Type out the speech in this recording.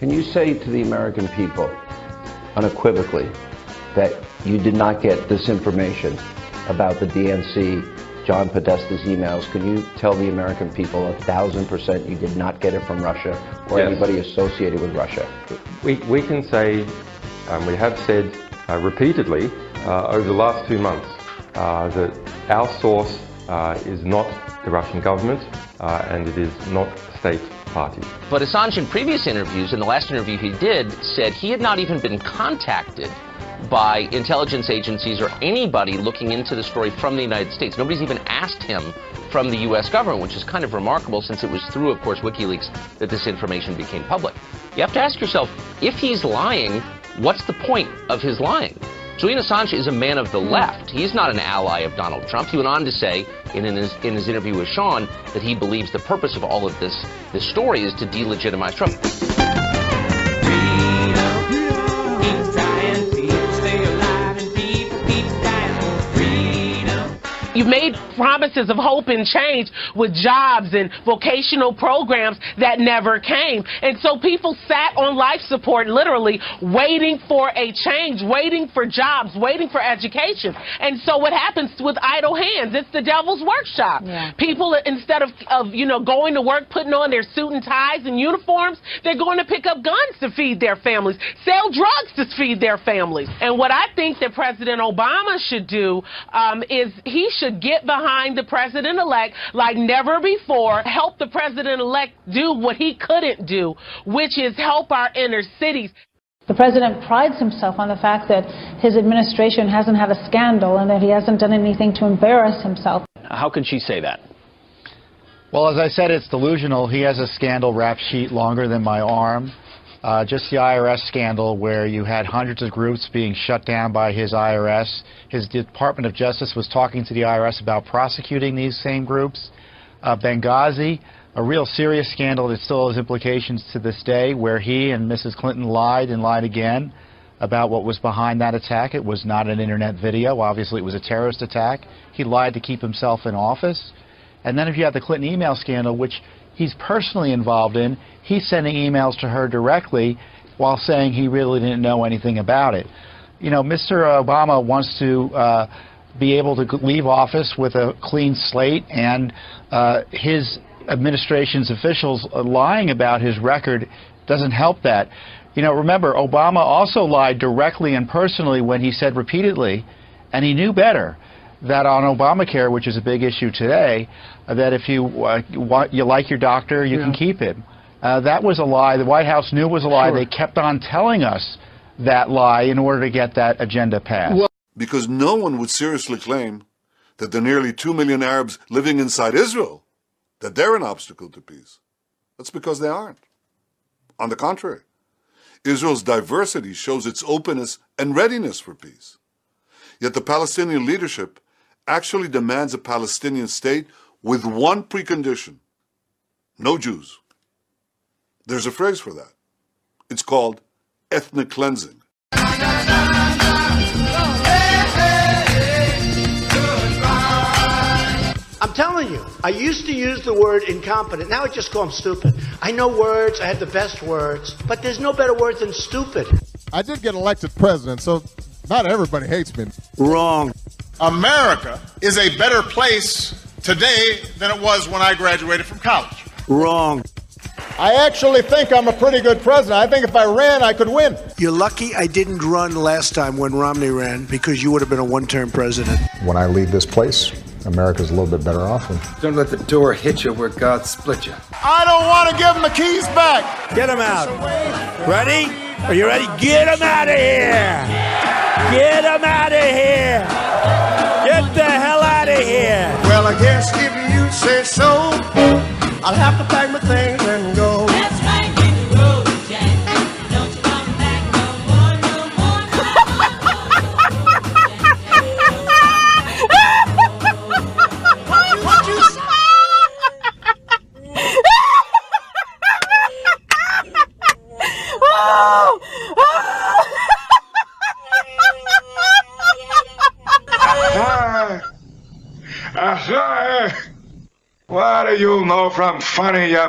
Can you say to the American people unequivocally that you did not get this information about the DNC, John Podesta's emails? Can you tell the American people 1,000% you did not get it from Russia or anybody associated with Russia? We can say, we have said repeatedly over the last 2 months that our source is not the Russian government and it is not a state party. But Assange in previous interviews, in the last interview he did, said he had not even been contacted by intelligence agencies or anybody looking into the story from the United States. Nobody's even asked him from the U.S. government, which is kind of remarkable since it was through, of course, WikiLeaks that this information became public. You have to ask yourself, if he's lying, what's the point of his lying? Julian Assange is a man of the left. He's not an ally of Donald Trump. He went on to say in his interview with Sean that he believes the purpose of all of this story is to delegitimize Trump. You've made promises of hope and change with jobs and vocational programs that never came. And so people sat on life support, literally, waiting for a change, waiting for jobs, waiting for education. And so what happens with idle hands? It's the devil's workshop. Yeah. People, instead of going to work, putting on their suit and ties and uniforms, they're going to pick up guns to feed their families, sell drugs to feed their families. And what I think that President Obama should do is he should get behind the president-elect like never before, help the president-elect do what he couldn't do, which is help our inner cities. The president prides himself on the fact that his administration hasn't had a scandal and that he hasn't done anything to embarrass himself. How can she say that? Well, as I said, it's delusional. He has a scandal rap sheet longer than my arm. Just the IRS scandal where you had hundreds of groups being shut down by his IRS. His Department of Justice was talking to the IRS about prosecuting these same groups. Benghazi, a real serious scandal that still has implications to this day, where he and Mrs. Clinton lied and lied again about what was behind that attack. It was not an internet video. Obviously, it was a terrorist attack. He lied to keep himself in office. And then if you have the Clinton email scandal, which he's personally involved in, he's sending emails to her directly while saying he really didn't know anything about it. You know, Mr. Obama wants to be able to leave office with a clean slate, and his administration's officials lying about his record doesn't help that. You know, remember, Obama also lied directly and personally when he said repeatedly, and he knew better, that on Obamacare, which is a big issue today, that if you like your doctor, you can keep him. That was a lie. The White House knew it was a lie. Sure. They kept on telling us that lie in order to get that agenda passed. Well, because no one would seriously claim that the nearly 2 million Arabs living inside Israel, that they're an obstacle to peace. That's because they aren't. On the contrary, Israel's diversity shows its openness and readiness for peace. Yet the Palestinian leadership actually demands a Palestinian state with one precondition: no Jews. There's a phrase for that. It's called ethnic cleansing. I'm telling you, I used to use the word incompetent. Now I just call them stupid. I know words, I have the best words, but there's no better word than stupid. I did get elected president, so not everybody hates me. Wrong. America is a better place today than it was when I graduated from college. Wrong. I actually think I'm a pretty good president. I think if I ran, I could win. You're lucky I didn't run last time when Romney ran, because you would have been a one-term president. When I leave this place, America's a little bit better off. Don't let the door hit you where God split you. I don't want to give him the keys back. Get him out. Ready? Are you ready? Get him out of here. Get him out of here. Get the hell out of here. Well, I guess if you say so, I'll have to pack my things and go. That's right, hit the road, Jack. Don't you come back no more, no more, What you say? Why do you know from funny, you